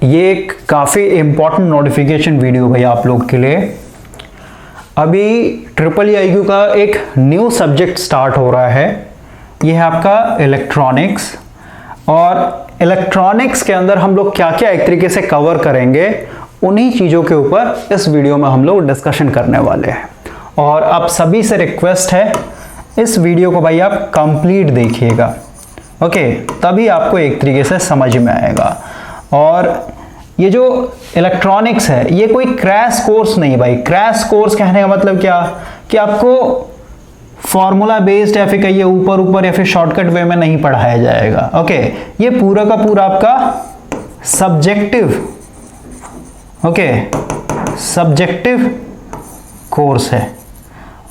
ये एक काफ़ी इम्पॉर्टेंट नोटिफिकेशन वीडियो भाई आप लोग के लिए। अभी IIIQ का एक न्यू सब्जेक्ट स्टार्ट हो रहा है, ये है आपका इलेक्ट्रॉनिक्स। और इलेक्ट्रॉनिक्स के अंदर हम लोग क्या क्या एक तरीके से कवर करेंगे, उन्हीं चीज़ों के ऊपर इस वीडियो में हम लोग डिस्कशन करने वाले हैं। और आप सभी से रिक्वेस्ट है, इस वीडियो को भाई आप कंप्लीट देखिएगा, ओके, तभी आपको एक तरीके से समझ में आएगा। और ये जो इलेक्ट्रॉनिक्स है ये कोई क्रैश कोर्स नहीं भाई। क्रैश कोर्स कहने का मतलब क्या कि आपको फॉर्मूला बेस्ड या फिर कहिए ऊपर ऊपर या फिर शॉर्टकट वे में नहीं पढ़ाया जाएगा, ओके। ये पूरा का पूरा आपका सब्जेक्टिव, ओके, सब्जेक्टिव कोर्स है।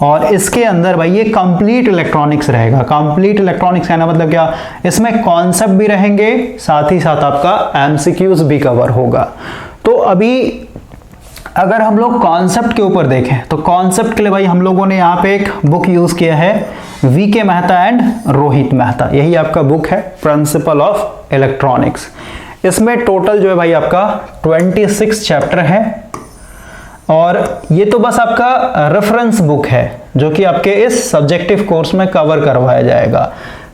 और इसके अंदर भाई ये कंप्लीट इलेक्ट्रॉनिक्स रहेगा। कंप्लीट इलेक्ट्रॉनिक्स कहना मतलब क्या, इसमें कॉन्सेप्ट भी रहेंगे, साथ ही साथ आपका एमसीक्यूज भी कवर होगा। तो अभी अगर हम लोग कॉन्सेप्ट के ऊपर देखें तो कॉन्सेप्ट के लिए भाई हम लोगों ने यहाँ पे एक बुक यूज किया है, वीके मेहता एंड रोहित मेहता, यही आपका बुक है, प्रिंसिपल ऑफ इलेक्ट्रॉनिक्स। इसमें टोटल जो है भाई आपका 26 चैप्टर है। और ये तो बस आपका रेफरेंस बुक है जो कि आपके इस सब्जेक्टिव कोर्स में कवर करवाया जाएगा।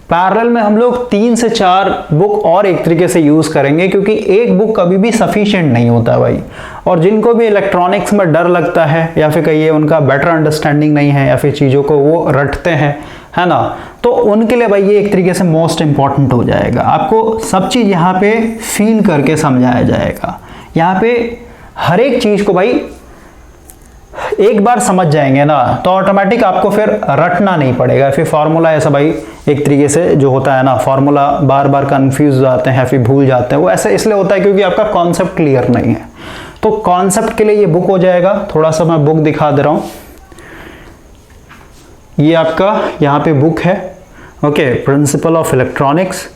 पैरेलल में हम लोग 3 से 4 बुक और एक तरीके से यूज करेंगे, क्योंकि एक बुक कभी भी सफिशिएंट नहीं होता भाई। और जिनको भी इलेक्ट्रॉनिक्स में डर लगता है या फिर कहिए उनका बेटर अंडरस्टैंडिंग नहीं है या फिर चीज़ों को वो रटते हैं, है ना, तो उनके लिए भाई ये एक तरीके से मोस्ट इंपॉर्टेंट हो जाएगा। आपको सब चीज़ यहाँ पे फील करके समझाया जाएगा। यहाँ पे हर एक चीज़ को भाई एक बार समझ जाएंगे ना तो ऑटोमेटिक आपको फिर रटना नहीं पड़ेगा। फिर फार्मूला ऐसा भाई एक तरीके से जो होता है ना, फार्मूला बार बार कंफ्यूज हो जाते हैं फिर भूल जाते हैं, वो ऐसे इसलिए होता है क्योंकि आपका कॉन्सेप्ट क्लियर नहीं है। तो कॉन्सेप्ट के लिए ये बुक हो जाएगा। थोड़ा सा मैं बुक दिखा दे रहा हूं, ये आपका यहाँ पे बुक है, ओके, प्रिंसिपल ऑफ इलेक्ट्रॉनिक्स।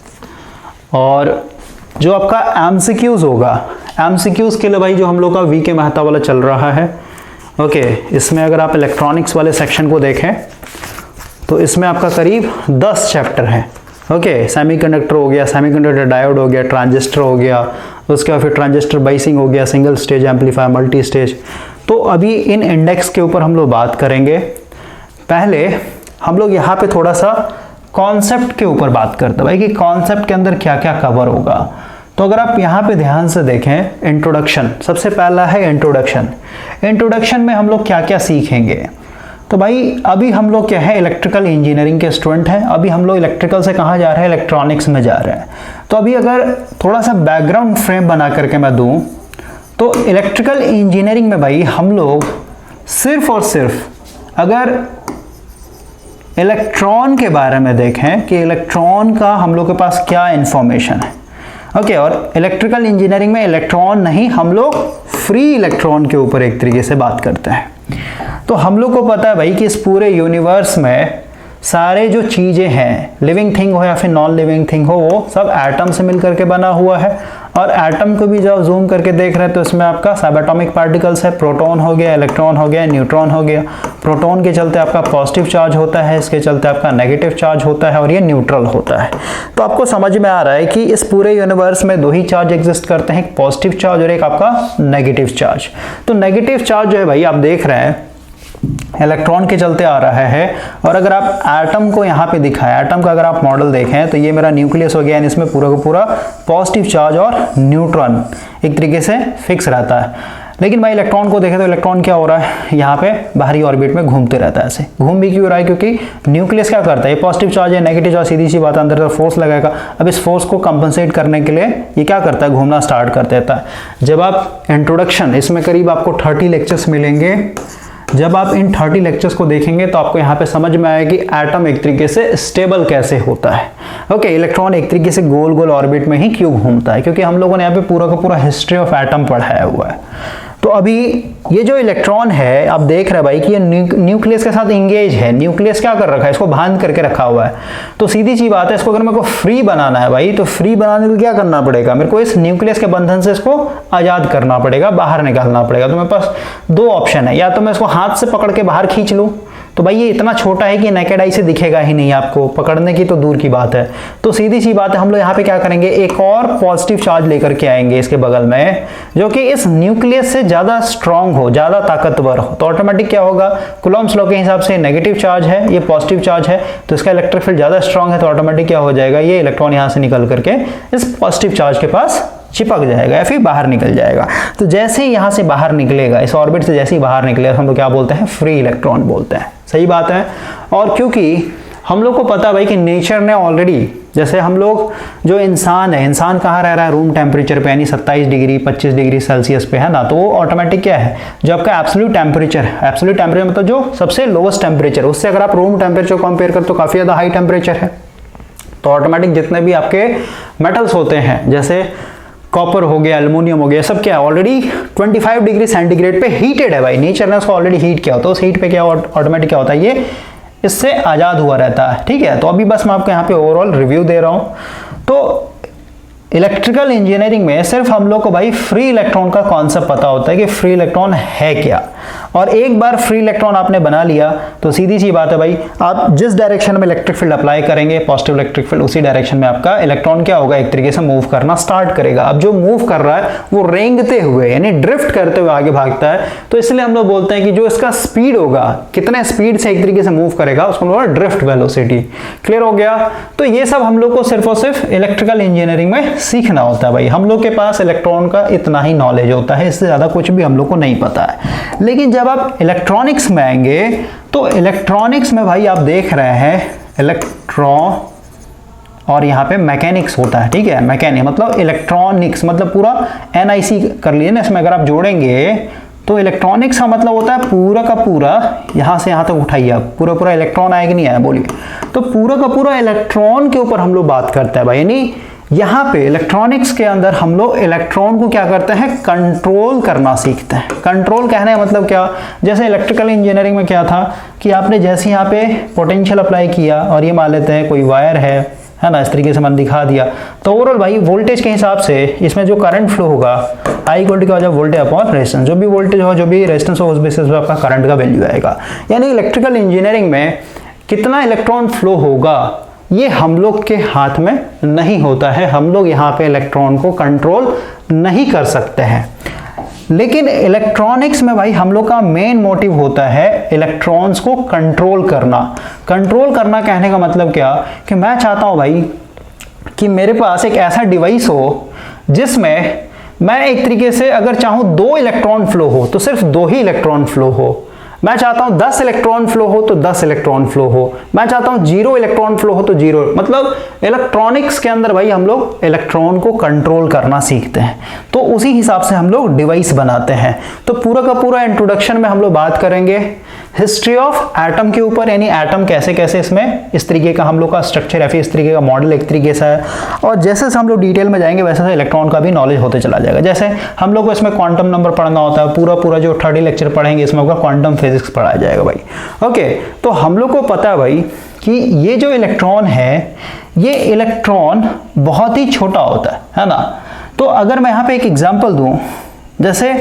और जो आपका एमसीक्यूज होगा, एमसीक्यूज के लिए भाई जो हम लोग का वीके मेहता वाला चल रहा है, ओके, इसमें अगर आप इलेक्ट्रॉनिक्स वाले सेक्शन को देखें तो इसमें आपका करीब 10 चैप्टर हैं, ओके। सेमीकंडक्टर हो गया, सेमीकंडक्टर डायोड हो गया, ट्रांजिस्टर हो गया, उसके बाद फिर ट्रांजिस्टर बाइसिंग हो गया, single stage amplifier, multi stage. तो अभी इन इंडेक्स के ऊपर हम लोग बात करेंगे। पहले हम लोग यहाँ पे थोड़ा सा कॉन्सेप्ट के ऊपर बात करते हैं भाई कि कॉन्सेप्ट के अंदर क्या क्या कवर होगा। तो अगर आप यहाँ पे ध्यान से देखें, इंट्रोडक्शन सबसे पहला है। इंट्रोडक्शन, इंट्रोडक्शन में हम लोग क्या क्या सीखेंगे, तो भाई अभी हम लोग क्या है, इलेक्ट्रिकल इंजीनियरिंग के स्टूडेंट हैं। अभी हम लोग इलेक्ट्रिकल से कहाँ जा रहे हैं, इलेक्ट्रॉनिक्स में जा रहे हैं। तो अभी अगर थोड़ा सा बैकग्राउंड फ्रेम बना करके मैं दूं तो इलेक्ट्रिकल इंजीनियरिंग में भाई हम लोग सिर्फ और सिर्फ अगर इलेक्ट्रॉन के बारे में देखें कि इलेक्ट्रॉन का हम लोग के पास क्या इंफॉर्मेशन है, ओके। और इलेक्ट्रिकल इंजीनियरिंग में इलेक्ट्रॉन नहीं, हम लोग फ्री इलेक्ट्रॉन के ऊपर एक तरीके से बात करते हैं। तो हम लोग को पता है भाई कि इस पूरे यूनिवर्स में सारे जो चीज़ें हैं, लिविंग थिंग हो या फिर नॉन लिविंग थिंग हो, वो सब एटम से मिलकर के बना हुआ है। और एटम को भी जब जूम करके देख रहे हैं तो इसमें आपका सब एटॉमिक पार्टिकल्स है, प्रोटॉन हो गया, इलेक्ट्रॉन हो गया, न्यूट्रॉन हो गया। प्रोटॉन के चलते आपका पॉजिटिव चार्ज होता है, इसके चलते आपका नेगेटिव चार्ज होता है और ये न्यूट्रल होता है। तो आपको समझ में आ रहा है कि इस पूरे यूनिवर्स में 2 ही चार्ज एग्जिस्ट करते हैं, एक पॉजिटिव चार्ज और एक आपका नेगेटिव चार्ज। तो नेगेटिव चार्ज जो है भाई आप देख रहे हैं इलेक्ट्रॉन के चलते आ रहा है। और अगर आप एटम को यहाँ पे दिखाएं, एटम का अगर आप मॉडल देखें तो ये मेरा न्यूक्लियस हो गया, इसमें पूरा का पूरा पॉजिटिव चार्ज और न्यूट्रॉन एक तरीके से फिक्स रहता है। लेकिन भाई इलेक्ट्रॉन को देखें तो इलेक्ट्रॉन क्या हो रहा है, यहाँ पे बाहरी ऑर्बिट में घूमते रहता है। ऐसे घूम भी क्यों रहा है, क्योंकि न्यूक्लियस क्या करता है, ये पॉजिटिव चार्ज है, नेगेटिव चार्ज, सीधी सी बात है, अंदर तरफ फोर्स लगाएगा। अब इस फोर्स को कंपनसेट करने के लिए ये क्या करता है, घूमना स्टार्ट कर देता है। जब आप इंट्रोडक्शन, इसमें करीब आपको 30 लेक्चर्स मिलेंगे। जब आप इन 30 लेक्चर्स को देखेंगे तो आपको यहाँ पे समझ में आएगा कि एटम एक तरीके से स्टेबल कैसे होता है, ओके। इलेक्ट्रॉन एक तरीके से गोल गोल ऑर्बिट में ही क्यों घूमता है, क्योंकि हम लोगों ने यहाँ पे पूरा का पूरा हिस्ट्री ऑफ एटम पढ़ाया हुआ है। तो अभी ये जो इलेक्ट्रॉन है आप देख रहे हैं भाई कि ये न्यूक्लियस के साथ इंगेज है। न्यूक्लियस क्या कर रखा है, इसको बांध करके रखा हुआ है। तो सीधी सी बात है, इसको अगर मेरे को फ्री बनाना है भाई, तो फ्री बनाने के लिए क्या करना पड़ेगा, मेरे को इस न्यूक्लियस के बंधन से इसको आजाद करना पड़ेगा, बाहर निकालना पड़ेगा। तो मेरे पास 2 ऑप्शन है, या तो मैं इसको हाथ से पकड़ के बाहर खींच लूँ, तो भाई ये इतना छोटा है कि नेकेड आई से दिखेगा ही नहीं, आपको पकड़ने की तो दूर की बात है। तो सीधी सी बात है, हम लोग यहाँ पे क्या करेंगे, एक और पॉजिटिव चार्ज लेकर के आएंगे इसके बगल में, जो कि इस न्यूक्लियस से ज्यादा स्ट्रांग हो, ज्यादा ताकतवर हो। तो ऑटोमेटिक क्या होगा, कूलम्ब्स लॉ के हिसाब से नेगेटिव चार्ज है, ये पॉजिटिव चार्ज है, तो इसका इलेक्ट्रिक फील्ड ज्यादा स्ट्रांग है, तो ऑटोमेटिक क्या हो जाएगा, ये इलेक्ट्रॉन यहाँ से निकल करके इस पॉजिटिव चार्ज के पास चिपक जाएगा या फिर बाहर निकल जाएगा। तो जैसे ही यहाँ से बाहर निकलेगा, इस ऑर्बिट से जैसे ही बाहर निकलेगा, हम लोग क्या बोलते हैं, फ्री इलेक्ट्रॉन बोलते हैं। सही बात है। और क्योंकि हम लोग को पता भाई कि नेचर ने ऑलरेडी, जैसे हम लोग जो इंसान है, इंसान कहाँ रह रहा है, रूम टेम्परेचर पे, यानी 27 डिग्री 25 डिग्री सेल्सियस पे, है ना। तो वो ऑटोमेटिक क्या है, जो आपका एब्सोल्यूट टेम्परेचर है, एब्सोल्यूट टेम्परेचर मतलब जो सबसे लोवेस्ट टेम्परेचर, उससे अगर आप रूम टेम्परेचर कंपेयर कर तो काफी ज्यादा हाई टेम्परेचर है। तो ऑटोमेटिक जितने भी आपके मेटल्स होते हैं, जैसे कॉपर हो गया, एल्युमिनियम हो गया, सब क्या है, ऑलरेडी 25 डिग्री सेंटीग्रेड पे हीटेड है भाई, नेचर ने उसको ऑलरेडी हीट किया होता है। उस हीट पे क्या ऑटोमेटिक क्या होता है, ये इससे आजाद हुआ रहता है। ठीक है, तो अभी बस मैं आपको यहाँ पे ओवरऑल रिव्यू दे रहा हूं। तो इलेक्ट्रिकल इंजीनियरिंग में सिर्फ हम लोग को भाई फ्री इलेक्ट्रॉन का कॉन्सेप्ट पता होता है कि फ्री इलेक्ट्रॉन है क्या, और एक बार फ्री इलेक्ट्रॉन आपने बना लिया तो सीधी सी बात है भाई, आप जिस डायरेक्शन में इलेक्ट्रिक फील्ड अप्लाई करेंगे, पॉजिटिव इलेक्ट्रिक फील्ड, उसी डायरेक्शन में आपका इलेक्ट्रॉन क्या होगा, एक तरीके से मूव करना स्टार्ट करेगा। अब जो मूव कर रहा है वो रेंगते हुए यानी ड्रिफ्ट करते हुए आगे भागता है, तो इसलिए हम लोग बोलते हैं कि जो इसका स्पीड होगा, कितने स्पीड से एक तरीके से मूव करेगा, उसको बोला ड्रिफ्ट वेलोसिटी। क्लियर हो गया। तो ये सब हम लोग को सिर्फ और सिर्फ इलेक्ट्रिकल इंजीनियरिंग में सीखना होता है भाई। हम लोग के पास इलेक्ट्रॉन का इतना ही नॉलेज होता है, इससे ज्यादा कुछ भी हम लोग को नहीं पता है। लेकिन जब आप इलेक्ट्रॉनिक्स में आएंगे तो इलेक्ट्रॉनिक्स में भाई आप देख रहे हैं इलेक्ट्रॉन और यहाँ पे मैकेनिक्स होता है। ठीक है, मैकेनिक मतलब इलेक्ट्रॉनिक्स मतलब पूरा NIC कर लिए ना, इसमें अगर आप जोड़ेंगे तो इलेक्ट्रॉनिक्स का मतलब होता है पूरा का पूरा, यहां से यहां तक उठाइए आप, पूरा पूरा इलेक्ट्रॉन आया कि नहीं आया बोलिए। तो पूरा का पूरा इलेक्ट्रॉन के ऊपर हम लोग बात करते हैं भाई, यानी यहाँ पे इलेक्ट्रॉनिक्स के अंदर हम लोग इलेक्ट्रॉन को क्या करते हैं, कंट्रोल करना सीखते हैं। कंट्रोल कहने का मतलब क्या, जैसे इलेक्ट्रिकल इंजीनियरिंग में क्या था कि आपने जैसे यहाँ पे पोटेंशियल अप्लाई किया और ये मान लेते हैं कोई वायर है ना, इस तरीके से मैंने दिखा दिया, तो ओवरऑल भाई वोल्टेज के हिसाब से इसमें जो करंट फ्लो होगा I इक्वल टू क्या हो जाए, वोल्टेज अपॉन रेजिस्टेंस, जो भी वोल्टेज हो, जो भी रेजिस्टेंस हो, उस बेसिस पे आपका करंट का वैल्यू आएगा। यानी इलेक्ट्रिकल इंजीनियरिंग में कितना इलेक्ट्रॉन फ्लो होगा ये हम लोग के हाथ में नहीं होता है, हम लोग यहाँ पे इलेक्ट्रॉन को कंट्रोल नहीं कर सकते हैं। लेकिन इलेक्ट्रॉनिक्स में भाई हम लोग का मेन मोटिव होता है इलेक्ट्रॉन्स को कंट्रोल करना। कंट्रोल करना कहने का मतलब क्या, कि मैं चाहता हूं भाई कि मेरे पास एक ऐसा डिवाइस हो जिसमें मैं एक तरीके से अगर चाहूं 2 इलेक्ट्रॉन फ्लो हो तो सिर्फ 2 ही इलेक्ट्रॉन फ्लो हो, मैं चाहता हूं 10 इलेक्ट्रॉन फ्लो हो तो 10 इलेक्ट्रॉन फ्लो हो, मैं चाहता हूं 0 इलेक्ट्रॉन फ्लो हो तो 0। मतलब इलेक्ट्रॉनिक्स के अंदर भाई हम लोग इलेक्ट्रॉन को कंट्रोल करना सीखते हैं, तो उसी हिसाब से हम लोग डिवाइस बनाते हैं। तो पूरा का पूरा इंट्रोडक्शन में हम लोग बात करेंगे हिस्ट्री ऑफ एटम के ऊपर, यानी एटम कैसे कैसे इसमें इस तरीके का हम लोग का स्ट्रक्चर है, फिर इस तरीके का मॉडल एक तरीके से है, और जैसे हम लोग डिटेल में जाएंगे वैसे से इलेक्ट्रॉन का भी नॉलेज होते चला जाएगा। जैसे हम लोग को इसमें क्वांटम नंबर पढ़ना होता है, पूरा पूरा जो 30 लेक्चर पढ़ेंगे इसमें होगा क्वांटम फिजिक्स पढ़ाया जाएगा भाई। ओके, तो हम लोग को पता है भाई कि ये जो इलेक्ट्रॉन है, ये इलेक्ट्रॉन बहुत ही छोटा होता है ना। तो अगर मैं यहाँ पे एक एग्जांपल दूं, जैसे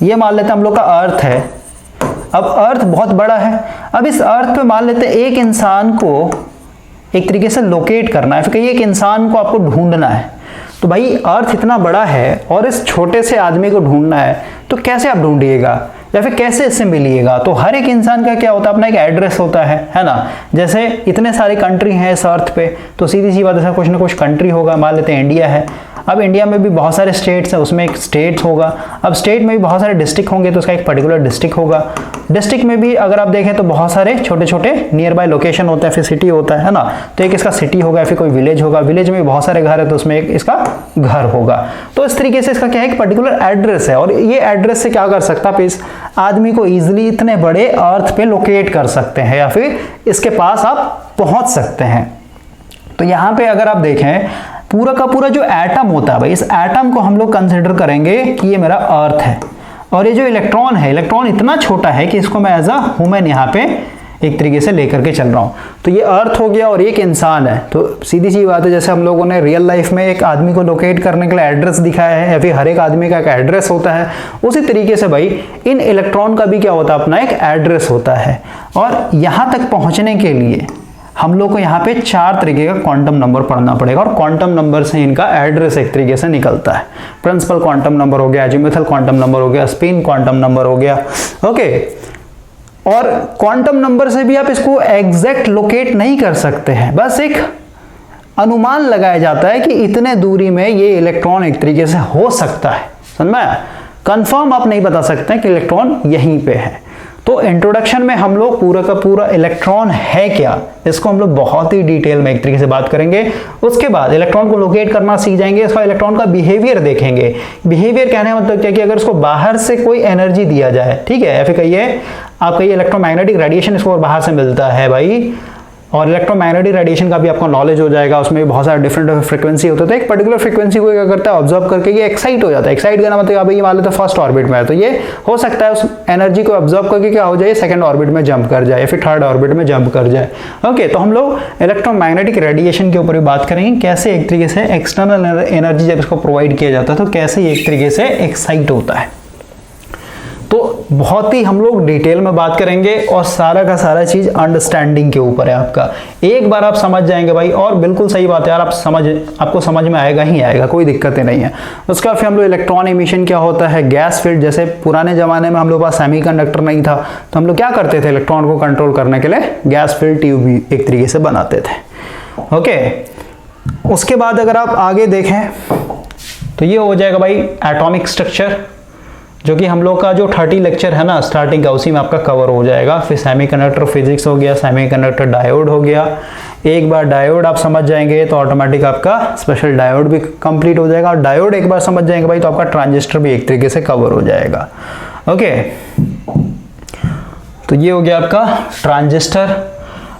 ये मान लेते हैं हम लोग का अर्थ है, अब अर्थ बहुत बड़ा है, अब इस अर्थ पे मान लेते हैं एक इंसान को एक तरीके से लोकेट करना है, फिर एक इंसान को आपको ढूंढना है। तो भाई अर्थ इतना बड़ा है और इस छोटे से आदमी को ढूंढना है, तो कैसे आप ढूंढिएगा या फिर कैसे इससे मिलिएगा। तो हर एक इंसान का क्या होता है, अपना एक एड्रेस होता है ना। जैसे इतने सारे कंट्री हैं इस अर्थ पे, तो सीधी सी बात है कुछ ना कुछ कंट्री होगा। मान लेते हैं इंडिया है, अब इंडिया में भी बहुत सारे स्टेट्स हैं, उसमें एक स्टेट्स होगा। अब स्टेट में भी बहुत सारे डिस्ट्रिक्ट होंगे, तो उसका एक पर्टिकुलर डिस्ट्रिक्ट होगा। डिस्ट्रिक्ट में भी अगर आप देखें तो बहुत सारे छोटे छोटे नियर बाय लोकेशन होता है, फिर सिटी होता है ना। तो एक इसका सिटी होगा, फिर कोई विलेज होगा, विलेज में भी बहुत सारे घर है तो उसमें एक इसका घर होगा। तो इस तरीके से इसका क्या है, एक पर्टिकुलर एड्रेस है, और ये एड्रेस से क्या कर सकता है, आप इस आदमी को इजिली इतने बड़े अर्थ पे लोकेट कर सकते हैं या फिर इसके पास आप पहुंच सकते हैं। तो यहां पे अगर आप देखें पूरा का पूरा जो एटम होता है भाई, इस एटम को हम लोग कंसिडर करेंगे कि ये मेरा अर्थ है, और ये जो इलेक्ट्रॉन है, इलेक्ट्रॉन इतना छोटा है कि इसको मैं एज अ ह्यूमन यहाँ पे एक तरीके से लेकर के चल रहा हूँ। तो ये अर्थ हो गया और एक इंसान है, तो सीधी सी बात है, जैसे हम लोगों ने रियल लाइफ में एक आदमी को लोकेट करने के लिए एड्रेस दिखाया है या फिर हर एक आदमी का एक एड्रेस होता है, उसी तरीके से भाई इन इलेक्ट्रॉन का भी क्या होता है, अपना एक एड्रेस होता है। और यहाँ तक पहुँचने के लिए हम लोग को यहाँ पे 4 तरीके का क्वांटम नंबर पढ़ना पड़ेगा और क्वांटम नंबर से इनका एड्रेस एक तरीके से निकलता है। प्रिंसिपल क्वांटम नंबर हो गया, अजीमुथल क्वांटम नंबर हो गया, स्पिन क्वांटम नंबर हो गया, ओके। और क्वांटम नंबर से भी आप इसको एग्जैक्ट लोकेट नहीं कर सकते हैं, बस एक अनुमान लगाया जाता है कि इतने दूरी में ये इलेक्ट्रॉन एक तरीके से हो सकता है, समझ में? कंफर्म आप नहीं बता सकते हैं कि इलेक्ट्रॉन यहीं पे है। तो इंट्रोडक्शन में हम लोग पूरा का पूरा इलेक्ट्रॉन है क्या, इसको हम लोग बहुत ही डिटेल में एक तरीके से बात करेंगे। उसके बाद इलेक्ट्रॉन को लोकेट करना सीख जाएंगे, इसका इलेक्ट्रॉन का बिहेवियर देखेंगे। बिहेवियर कहने का मतलब क्या कि अगर इसको बाहर से कोई एनर्जी दिया जाए, ठीक है, या फिर कहिए आप कहिए इलेक्ट्रोमैग्नेटिक रेडिएशन इसको बाहर से मिलता है भाई, और इलेक्ट्रोमैग्नेटिक रेडिएशन का भी आपको नॉलेज हो जाएगा, उसमें भी बहुत सारे डिफरेंट फ्रीक्वेंसी होते हैं। तो एक पर्टिकुलर फ्रीक्वेंसी को क्या करता है, ऑब्जर्व करके ये एक्साइट हो जाता है। एक्साइट करना मतलब अभी ये मान लेते हैं फर्स्ट ऑर्बिट में है, तो ये हो सकता है उस एनर्जी को ऑब्जर्व करके क्या हो जाए, सेकंड ऑर्बिट में जंप कर जाए, फिर थर्ड ऑर्बिट में जंप कर जाए, ओके। तो हम लोग इलेक्ट्रोमैग्नेटिक रेडिएशन के ऊपर भी बात करेंगे, कैसे एक तरीके से एक्सटर्नल एनर्जी जब इसको प्रोवाइड किया जाता है तो कैसे ये एक तरीके से एक्साइट होता है। तो बहुत ही हम लोग डिटेल में बात करेंगे और सारा का सारा चीज अंडरस्टैंडिंग के ऊपर है आपका। एक बार आप समझ जाएंगे भाई, और बिल्कुल सही बात है यार, आपको समझ में आएगा ही आएगा, कोई दिक्कत ही नहीं है। उसका फिर हम लोग इलेक्ट्रॉन एमिशन क्या होता है, गैस फील्ड, जैसे पुराने जमाने में हम लोग पास सेमीकंडक्टर नहीं था तो हम लोग क्या करते थे, इलेक्ट्रॉन को कंट्रोल करने के लिए गैस फील्ड ट्यूब भी एक तरीके से बनाते थे, ओके। उसके बाद अगर आप आगे देखें तो ये हो जाएगा भाई एटॉमिक स्ट्रक्चर, जो कि हम लोग का जो 30 लेक्चर है ना स्टार्टिंग का, उसी में आपका कवर हो जाएगा। फिर सेमीकंडक्टर फिजिक्स हो गया, सेमीकंडक्टर डायोड हो गया। एक बार डायोड आप समझ जाएंगे तो ऑटोमेटिक आपका स्पेशल डायोड भी कंप्लीट हो जाएगा, और डायोड एक बार समझ जाएंगे भाई तो आपका ट्रांजिस्टर भी एक तरीके से कवर हो जाएगा, ओके। तो ये हो गया आपका ट्रांजिस्टर।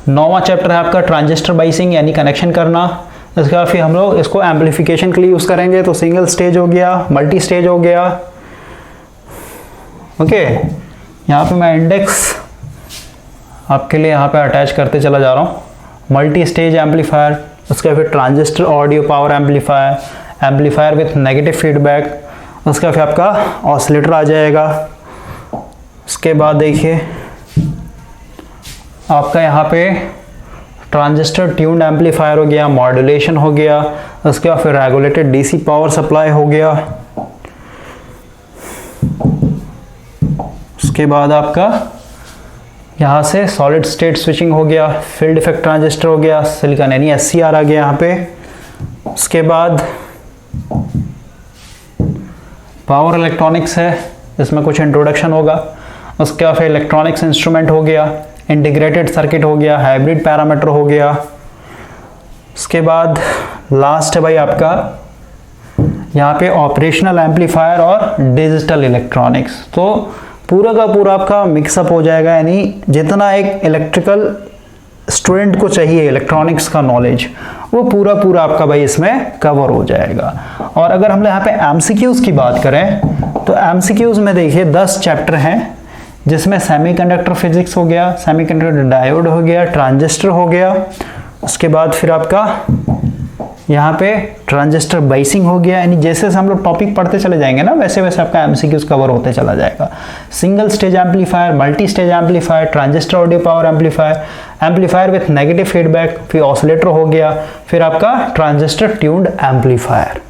9वां चैप्टर है आपका ट्रांजिस्टर बाइसिंग यानी कनेक्शन करना। इसके बाद फिर हम लोग इसको एम्पलीफिकेशन के लिए यूज करेंगे, तो सिंगल स्टेज हो गया, मल्टी स्टेज हो गया, ओके। यहाँ पे मैं इंडेक्स आपके लिए यहाँ पे अटैच करते चला जा रहा हूँ। मल्टी स्टेज एम्पलीफायर, उसका फिर transistor audio power amplifier, amplifier with negative feedback, उसका फिर आपका ऑसिलेटर आ जाएगा। उसके बाद देखिए आपका यहाँ पे ट्रांजिस्टर ट्यून्ड एम्पलीफायर हो गया, मॉड्यूलेशन हो गया, उसके बाद फिर रेगुलेटेड डीसी पावर सप्लाई हो गया। उसके बाद आपका यहाँ से सॉलिड स्टेट स्विचिंग हो गया, फील्ड इफेक्ट ट्रांजिस्टर हो गया, सिलिकॉन यानी SCR आ गया यहाँ पे। उसके बाद पावर इलेक्ट्रॉनिक्स है, इसमें कुछ इंट्रोडक्शन होगा। उसके बाद फिर इलेक्ट्रॉनिक्स इंस्ट्रूमेंट हो गया, इंटीग्रेटेड सर्किट हो गया, हाइब्रिड पैरामीटर हो गया। उसके बाद लास्ट है भाई आपका यहाँ पे ऑपरेशनल एम्पलीफायर और डिजिटल इलेक्ट्रॉनिक्स। तो पूरा का पूरा आपका मिक्सअप हो जाएगा, यानी जितना एक इलेक्ट्रिकल स्टूडेंट को चाहिए इलेक्ट्रॉनिक्स का नॉलेज, वो पूरा पूरा आपका भाई इसमें कवर हो जाएगा। और अगर हम यहाँ पे एमसीक्यूज की बात करें तो एमसीक्यूज में देखिए 10 चैप्टर हैं, जिसमें सेमीकंडक्टर फिजिक्स हो गया, सेमीकंडक्टर डायोड हो गया, ट्रांजिस्टर हो गया। उसके बाद फिर आपका यहाँ पे ट्रांजिस्टर बाइसिंग हो गया, यानी जैसे जैसे हम लोग टॉपिक पढ़ते चले जाएंगे ना वैसे वैसे आपका एमसीक्यूज कवर होते चला जाएगा। Single stage amplifier, multi stage amplifier, transistor audio power amplifier, amplifier with negative feedback, फिर ऑसिलेटर हो गया, फिर आपका ट्रांजिस्टर ट्यून्ड एम्पलीफायर।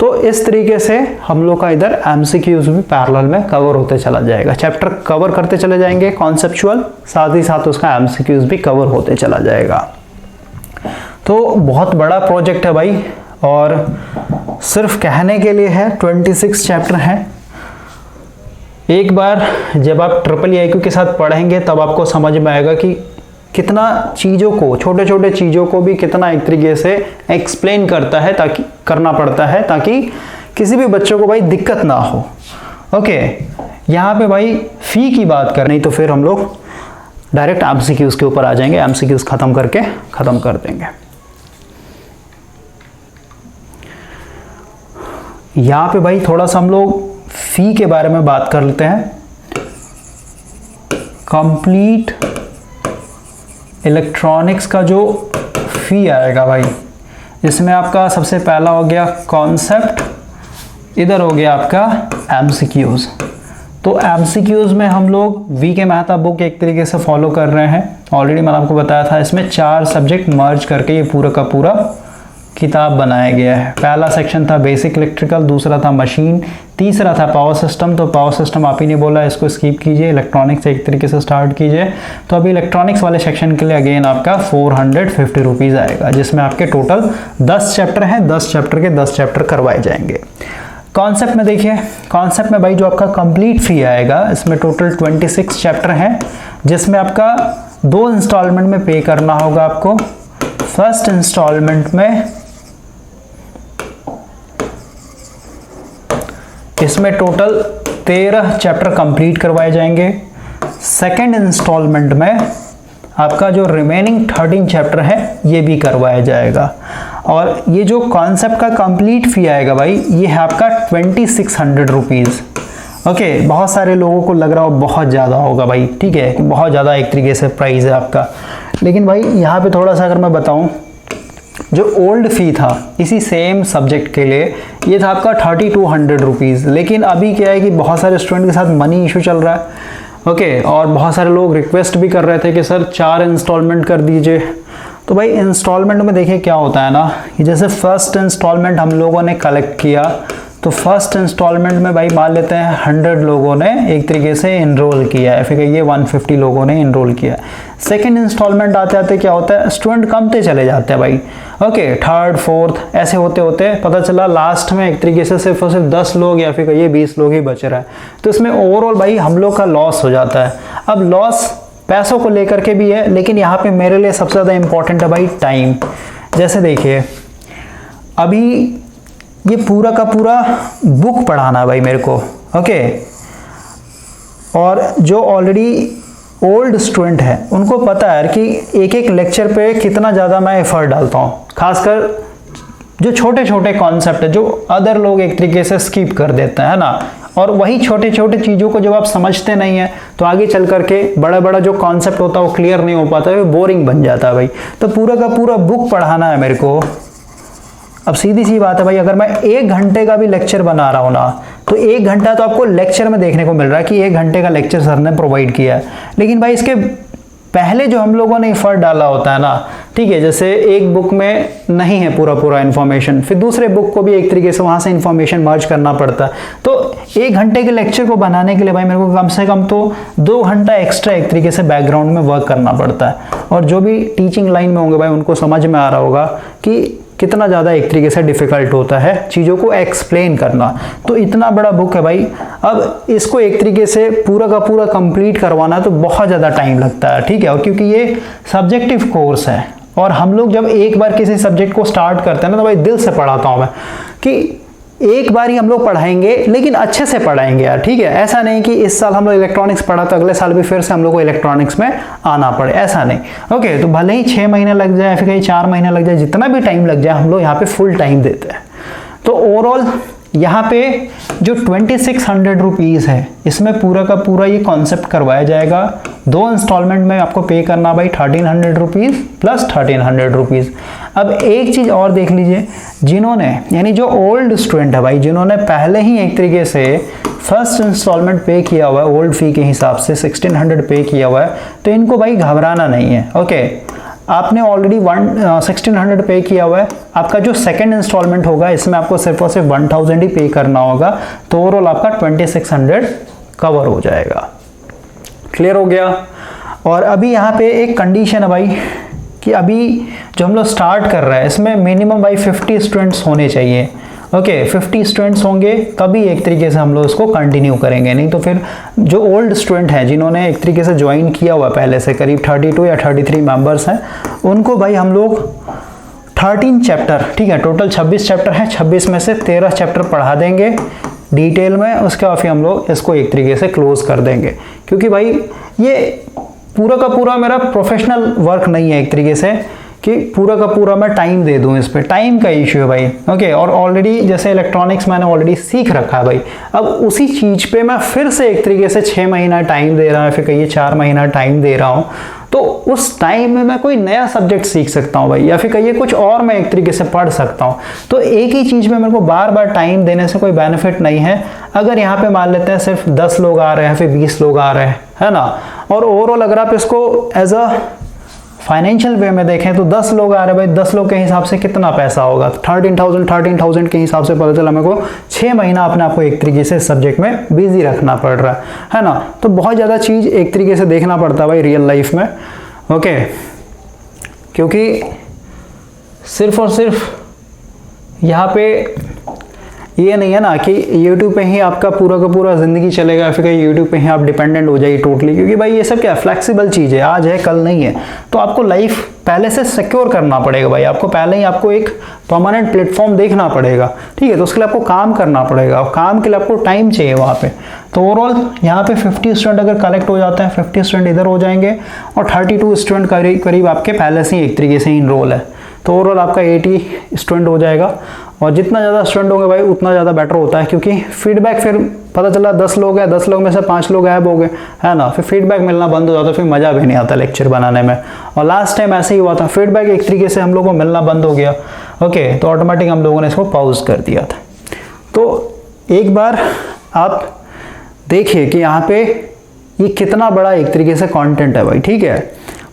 तो इस तरीके से हम लोग का इधर एमसीक्यूज भी पैरेलल में कवर होते चला जाएगा। चैप्टर कवर करते चले जाएंगे कॉन्सेप्चुअल, साथ ही साथ उसका एमसीक्यूज भी कवर होते चला जाएगा। तो बहुत बड़ा प्रोजेक्ट है भाई, और सिर्फ कहने के लिए है। 26 चैप्टर हैं। एक बार जब आप IIIQ के साथ पढ़ेंगे तब आपको समझ में आएगा कि कितना चीज़ों को, छोटे छोटे चीज़ों को भी कितना एक तरीके से एक्सप्लेन करना पड़ता है ताकि किसी भी बच्चों को भाई दिक्कत ना हो, ओके। यहाँ पे भाई फी की बात करें, नहीं तो फिर हम लोग डायरेक्ट एमसीक्यूज के ऊपर आ जाएंगे, एमसीक्यूज खत्म करके खत्म कर देंगे। यहाँ पे भाई थोड़ा सा हम लोग फी के बारे में बात कर लेते हैं। कंप्लीट इलेक्ट्रॉनिक्स का जो फी आएगा भाई, इसमें आपका सबसे पहला हो गया कॉन्सेप्ट, इधर हो गया आपका एमसीक्यूज। तो एमसीक्यूज में हम लोग वी के मेहता बुक एक तरीके से फॉलो कर रहे हैं। ऑलरेडी मैंने आपको बताया था, इसमें 4 सब्जेक्ट मर्ज करके ये पूरा का पूरा किताब बनाया गया है। पहला सेक्शन था बेसिक इलेक्ट्रिकल, दूसरा था मशीन, तीसरा था पावर सिस्टम। तो पावर सिस्टम आप ही ने बोला इसको स्किप कीजिए, इलेक्ट्रॉनिक्स एक तरीके से स्टार्ट कीजिए। तो अभी इलेक्ट्रॉनिक्स वाले सेक्शन के लिए अगेन आपका 450 रुपीज़ आएगा, जिसमें आपके टोटल 10 चैप्टर हैं, 10 चैप्टर के 10 चैप्टर करवाए जाएंगे। कॉन्सेप्ट में देखिए, कॉन्सेप्ट में भाई जो आपका कंप्लीट फी आएगा, इसमें टोटल 26 चैप्टर हैं, जिसमें आपका 2 इंस्टॉलमेंट में पे करना होगा आपको। फर्स्ट इंस्टॉलमेंट में इसमें टोटल 13 चैप्टर कंप्लीट करवाए जाएंगे। सेकंड इंस्टॉलमेंट में आपका जो रिमेनिंग 13 चैप्टर है ये भी करवाया जाएगा। और ये जो कॉन्सेप्ट का कंप्लीट फी आएगा भाई, ये है आपका 2600 रुपीज़। ओके, बहुत सारे लोगों को लग रहा हो बहुत ज़्यादा होगा भाई, ठीक है, बहुत ज़्यादा एक तरीके से प्राइस है आपका। लेकिन भाई यहाँ पे थोड़ा सा अगर मैं बताऊँ, जो ओल्ड फ़ी था इसी सेम सब्जेक्ट के लिए ये था आपका 3200 रुपीज़। लेकिन अभी क्या है कि बहुत सारे स्टूडेंट के साथ मनी इशू चल रहा है। ओके, और बहुत सारे लोग रिक्वेस्ट भी कर रहे थे कि सर 4 इंस्टॉलमेंट कर दीजिए। तो भाई इंस्टॉलमेंट में देखिए क्या होता है ना, कि जैसे फर्स्ट इंस्टॉलमेंट हम लोगों ने कलेक्ट किया, तो फर्स्ट इंस्टॉलमेंट में भाई मान लेते हैं 100 लोगों ने एक तरीके से इनरोल किया है, फिर ये 150 लोगों ने इनरोल किया है। सेकंड इंस्टॉलमेंट आते आते क्या होता है, स्टूडेंट कमते चले जाते हैं भाई। ओके, थर्ड फोर्थ ऐसे होते होते पता चला लास्ट में एक तरीके से सिर्फ और सिर्फ 10 लोग या फिर ये 20 लोग ही बच रहा है। तो इसमें ओवरऑल भाई हम लोग का लॉस हो जाता है। अब लॉस पैसों को लेकर के भी है, लेकिन यहाँ पे मेरे लिए सबसे ज़्यादा इंपॉर्टेंट है भाई टाइम। जैसे देखिए अभी ये पूरा का पूरा बुक पढ़ाना है भाई मेरे को। ओके, और जो ऑलरेडी ओल्ड स्टूडेंट है उनको पता है कि एक एक लेक्चर पे कितना ज़्यादा मैं एफर्ट डालता हूँ, खासकर जो छोटे छोटे कॉन्सेप्ट है जो अदर लोग एक तरीके से स्किप कर देते हैं, है ना। और वही छोटे छोटे चीज़ों को जब आप समझते नहीं है तो आगे चल करके बड़ा बड़ा जो कॉन्सेप्ट होता है वो क्लियर नहीं हो पाता है, वो बोरिंग बन जाता है भाई। तो पूरा का पूरा बुक पढ़ाना है मेरे को। अब सीधी सी बात है भाई, अगर मैं 1 घंटे का भी लेक्चर बना रहा हूँ ना, तो 1 घंटा तो आपको लेक्चर में देखने को मिल रहा है कि 1 घंटे का लेक्चर सर ने प्रोवाइड किया है। लेकिन भाई इसके पहले जो हम लोगों ने एफर्ट डाला होता है ना, ठीक है, जैसे एक बुक में नहीं है पूरा पूरा इन्फॉर्मेशन, फिर दूसरे बुक को भी एक तरीके से वहाँ से इन्फॉर्मेशन मर्ज करना पड़ता है। तो 1 घंटे के लेक्चर को बनाने के लिए भाई मेरे को कम से कम तो 2 घंटा एक्स्ट्रा एक तरीके से बैकग्राउंड में वर्क करना पड़ता है। और जो भी टीचिंग लाइन में होंगे भाई उनको समझ में आ रहा होगा कि कितना ज़्यादा एक तरीके से डिफ़िकल्ट होता है चीज़ों को एक्सप्लेन करना। तो इतना बड़ा बुक है भाई, अब इसको एक तरीके से पूरा का पूरा कंप्लीट करवाना तो बहुत ज़्यादा टाइम लगता है, ठीक है। और क्योंकि ये सब्जेक्टिव कोर्स है और हम लोग जब एक बार किसी सब्जेक्ट को स्टार्ट करते हैं ना, तो भाई दिल से पढ़ाता हूँ मैं कि एक बार ही हम लोग पढ़ाएंगे, लेकिन अच्छे से पढ़ाएंगे यार, ठीक है। ऐसा नहीं कि इस साल हम लोग इलेक्ट्रॉनिक्स पढ़ा तो अगले साल भी फिर से हम लोग को इलेक्ट्रॉनिक्स में आना पड़े, ऐसा नहीं। ओके, तो भले ही 6 महीने लग जाए फिर कहीं 4 महीने लग जाए, जितना भी टाइम लग जाए हम लोग यहाँ पे फुल टाइम देते हैं। तो ओवरऑल यहाँ पे जो 2600 रुपीज़ है, इसमें पूरा का पूरा ये कॉन्सेप्ट करवाया जाएगा। 2 इंस्टॉलमेंट में आपको पे करना भाई 1300 रुपीज़ प्लस 1300 रुपीज़। अब एक चीज़ और देख लीजिए, जिन्होंने यानी जो ओल्ड स्टूडेंट है भाई, जिन्होंने पहले ही एक तरीके से फर्स्ट इंस्टॉलमेंट पे किया हुआ है ओल्ड फी के हिसाब से 1600 पे किया हुआ है, तो इनको भाई घबराना नहीं है। ओके, आपने ऑलरेडी 1600 पे किया हुआ है, आपका जो सेकंड इंस्टॉलमेंट होगा इसमें आपको सिर्फ और सिर्फ 1000 ही पे करना होगा, तो ओवरऑल आपका 2600 कवर हो जाएगा। क्लियर हो गया। और अभी यहाँ पे एक कंडीशन है भाई कि अभी जो हम लोग स्टार्ट कर रहे हैं इसमें मिनिमम भाई 50 स्टूडेंट्स होने चाहिए। ओके, 50 स्टूडेंट्स होंगे तभी एक तरीके से हम लोग इसको कंटिन्यू करेंगे, नहीं तो फिर जो ओल्ड स्टूडेंट हैं जिन्होंने एक तरीके से ज्वाइन किया हुआ पहले से, करीब 32 या 33 मेंबर्स हैं, उनको भाई हम लोग 13 चैप्टर, ठीक है, टोटल 26 चैप्टर हैं, 26 में से 13 चैप्टर पढ़ा देंगे डिटेल में, उसके बाद फिर हम लोग इसको एक तरीके से क्लोज कर देंगे। क्योंकि भाई ये पूरा का पूरा मेरा प्रोफेशनल वर्क नहीं है एक तरीके से कि पूरा का पूरा मैं टाइम दे दूं, इस पे टाइम का इश्यू है भाई। ओके, और ऑलरेडी जैसे इलेक्ट्रॉनिक्स मैंने ऑलरेडी सीख रखा है भाई, अब उसी चीज़ पे मैं फिर से एक तरीके से 6 महीना टाइम दे रहा हूँ, फिर कहिए 4 महीना टाइम दे रहा हूँ, तो उस टाइम में मैं कोई नया सब्जेक्ट सीख सकता हूँ भाई, या फिर कहिए कुछ और मैं एक तरीके से पढ़ सकता हूँ। तो एक ही चीज़ में मेरे को बार बार टाइम देने से कोई बेनिफिट नहीं है। अगर यहाँ पे मान लेते हैं सिर्फ 10 लोग आ रहे हैं, फिर 20 लोग आ रहे हैं, है ना, और ओवरऑल अगर आप इसको एज अ फाइनेंशियल वे में देखें तो 10 लोग आ रहे हैं भाई, 10 लोग के हिसाब से कितना पैसा होगा, 13,000 के हिसाब से पता चला मेरे को 6 महीना अपने आप को एक तरीके से सब्जेक्ट में बिजी रखना पड़ रहा है ना। तो बहुत ज़्यादा चीज़ एक तरीके से देखना पड़ता है भाई रियल लाइफ में, ओके। क्योंकि सिर्फ और सिर्फ यहाँ पे ये नहीं है ना कि YouTube पे ही आपका पूरा का पूरा ज़िंदगी चलेगा, फिर कहीं YouTube पे ही आप डिपेंडेंट हो जाइए टोटली, क्योंकि भाई ये सब क्या फ्लेक्सिबल चीज़ है, आज है कल नहीं है। तो आपको लाइफ पहले से सिक्योर करना पड़ेगा भाई, आपको पहले ही आपको एक परमानेंट प्लेटफॉर्म देखना पड़ेगा, ठीक है। तो उसके लिए आपको काम करना पड़ेगा, और काम के लिए आपको टाइम चाहिए वहाँ पे। तो ओवरऑल यहाँ पे 50 स्टूडेंट अगर कलेक्ट हो जाते हैं, 50 स्टूडेंट इधर हो जाएंगे, और 32 स्टूडेंट करीब आपके पहले से ही एक तरीके से इनरोल है। तो ओवरऑल आपका 80 स्टूडेंट हो जाएगा, और जितना ज़्यादा स्टूडेंट होंगे भाई उतना ज़्यादा बेटर होता है, क्योंकि फीडबैक फिर पता चला 10 लोग हैं, 10 लोग में से 5 लोग गायब हो गए, है ना, फिर फीडबैक मिलना बंद हो जाता है, फिर मज़ा भी नहीं आता लेक्चर बनाने में। और लास्ट टाइम ऐसे ही हुआ था, फीडबैक एक तरीके से हम लोगों को मिलना बंद हो गया, ओके। तो ऑटोमेटिक हम लोगों ने इसको पॉज कर दिया था। तो एक बार आप देखिए कि यहाँ पे ये कितना बड़ा एक तरीके से कंटेंट है भाई, ठीक है।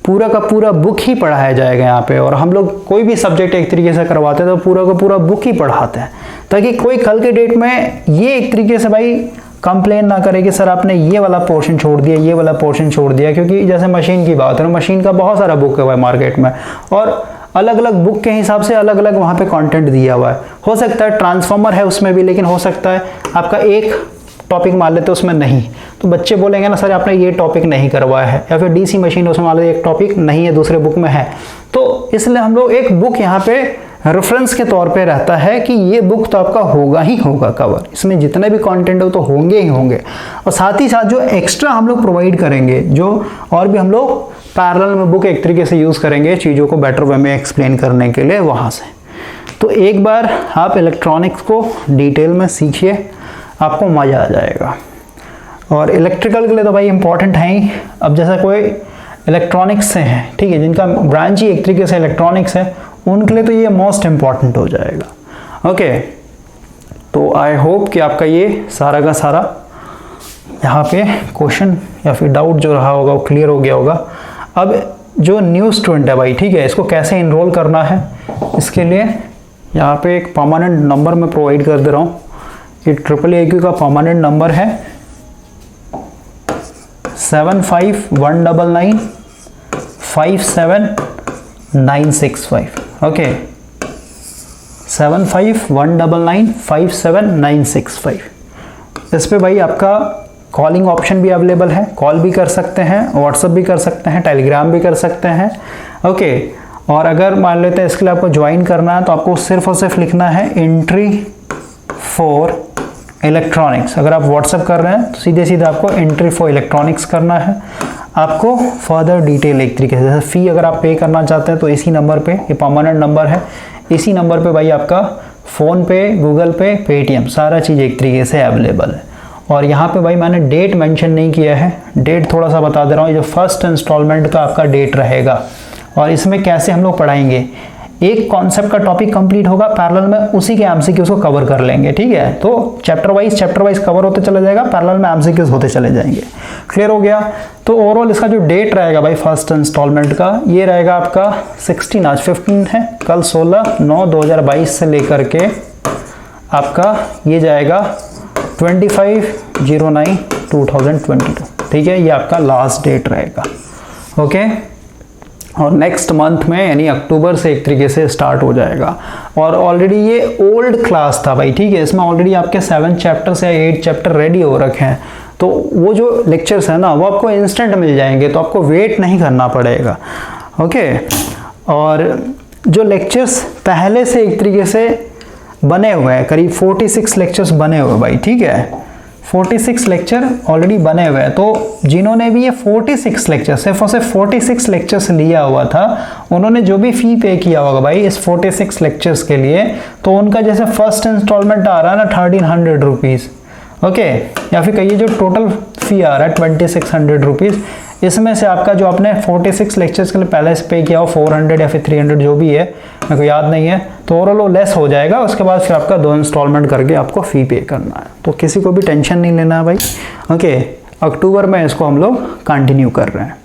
पूरा का पूरा बुक ही पढ़ाया जाएगा यहाँ पे, और हम लोग कोई भी सब्जेक्ट एक तरीके से करवाते हैं तो पूरा का पूरा बुक ही पढ़ाते हैं, ताकि कोई कल के डेट में ये एक तरीके से भाई कंप्लेन ना करे कि सर आपने ये वाला पोर्शन छोड़ दिया, ये वाला पोर्शन छोड़ दिया। क्योंकि जैसे मशीन की बात है, मशीन का बहुत सारा बुक है भाई मार्केट में, और अलग अलग बुक के हिसाब से अलग अलग वहाँ पे कंटेंट दिया हुआ है। हो सकता है ट्रांसफार्मर है उसमें भी, लेकिन हो सकता है आपका एक टॉपिक मान लेते उसमें नहीं, तो बच्चे बोलेंगे ना सर आपने ये टॉपिक नहीं करवाया है, या फिर डीसी मशीन उसमें मान लेते एक टॉपिक नहीं है दूसरे बुक में है। तो इसलिए हम लोग एक बुक यहाँ पे रेफरेंस के तौर पे रहता है कि ये बुक तो आपका होगा ही होगा कवर, इसमें जितने भी कंटेंट हो तो होंगे ही होंगे। और साथ ही साथ जो एक्स्ट्रा हम लोग प्रोवाइड करेंगे, जो और भी हम लोग पैरेलल में बुक एक तरीके से यूज़ करेंगे चीज़ों को बेटर वे में एक्सप्लेन करने के लिए वहाँ से। तो एक बार आप इलेक्ट्रॉनिक्स को डिटेल में सीखिए, आपको मज़ा आ जाएगा। और इलेक्ट्रिकल के लिए तो भाई इंपॉर्टेंट है ही। अब जैसा कोई इलेक्ट्रॉनिक्स से है, ठीक है, जिनका ब्रांच ही एक तरीके से इलेक्ट्रॉनिक्स है, उनके लिए तो ये मोस्ट इम्पॉर्टेंट हो जाएगा, ओके। तो आई होप कि आपका ये सारा का सारा यहाँ पे क्वेश्चन या फिर डाउट जो रहा होगा वो क्लियर हो गया होगा। अब जो न्यू स्टूडेंट है भाई, ठीक है, इसको कैसे इनरोल करना है, इसके लिए यहाँ पे एक परमानेंट नंबर मैं प्रोवाइड कर दे रहा हूँ। ये IIIQ का परमानेंट नंबर है 7519957965, ओके, 7519957965। इस पे भाई आपका कॉलिंग ऑप्शन भी अवेलेबल है, कॉल भी कर सकते हैं, व्हाट्सएप भी कर सकते हैं, टेलीग्राम भी कर सकते हैं, ओके। और अगर मान लेते हैं इसके लिए आपको ज्वाइन करना है तो आपको सिर्फ और सिर्फ लिखना है एंट्री फॉर इलेक्ट्रॉनिक्स। अगर आप व्हाट्सएप कर रहे हैं तो सीधे सीधे आपको एंट्री फॉर इलेक्ट्रॉनिक्स करना है। आपको फर्दर डिटेल एक तरीके से, जैसे फ़ी अगर आप पे करना चाहते हैं तो इसी नंबर पे, ये परमानेंट नंबर है, इसी नंबर पे भाई आपका फ़ोन पे, गूगल पे, पेटीएम सारा चीज़ एक तरीके से अवेलेबल है। और यहाँ पे भाई मैंने डेट मेंशन नहीं किया है, डेट थोड़ा सा बता दे रहा हूँ। ये जो फर्स्ट इंस्टॉलमेंट का आपका डेट रहेगा, और इसमें कैसे हम लोग पढ़ाएंगे, एक कॉन्सेप्ट का टॉपिक कंप्लीट होगा, पैरेलल में उसी के एमसीक्यूज को कवर कर लेंगे, ठीक है। तो चैप्टर वाइज कवर होते चले जाएगा, पैरेलल में एमसीक्यूज होते चले जाएंगे। क्लियर हो गया। तो ओवरऑल इसका जो डेट रहेगा भाई फर्स्ट इंस्टॉलमेंट का, ये रहेगा आपका 16, आज 15 है, कल 16/9/2022 से लेकर के आपका ये जाएगा 25/09/2022, ठीक है। ये आपका लास्ट डेट रहेगा, ओके। और नेक्स्ट मंथ में यानी अक्टूबर से एक तरीके से स्टार्ट हो जाएगा। और ऑलरेडी ये ओल्ड क्लास था भाई, ठीक है, इसमें ऑलरेडी आपके 7 चैप्टर्स या 8 चैप्टर रेडी हो रखे हैं। तो वो जो लेक्चर्स है ना वो आपको इंस्टेंट मिल जाएंगे, तो आपको वेट नहीं करना पड़ेगा, ओके। और जो लेक्चर्स पहले से एक तरीके से बने हुए हैं, करीब 46 लेक्चर्स बने हुए भाई, ठीक है, 46 लेक्चर ऑलरेडी बने हुए हैं। तो जिन्होंने भी ये 46 लेक्चर, सिर्फ और सिर्फ 46 लेक्चर्स लिया हुआ था, उन्होंने जो भी फी पे किया होगा भाई इस 46 लेक्चर्स के लिए, तो उनका जैसे फर्स्ट इंस्टॉलमेंट आ रहा है ना 1300 रुपीज़, ओके, या फिर कहिए जो टोटल फ़ी आ रहा है 2600 रुपीज़। इसमें से आपका जो आपने 46 लेक्चर्स के लिए पहले से पे किया हो 400 या फिर 300 जो भी है, मेरे को याद नहीं है, तो ओवरऑल वो लेस हो जाएगा। उसके बाद फिर आपका 2 इंस्टॉलमेंट करके आपको फ़ी पे करना है। तो किसी को भी टेंशन नहीं लेना है भाई। ओके, अक्टूबर में इसको हम लोग कंटिन्यू कर रहे हैं।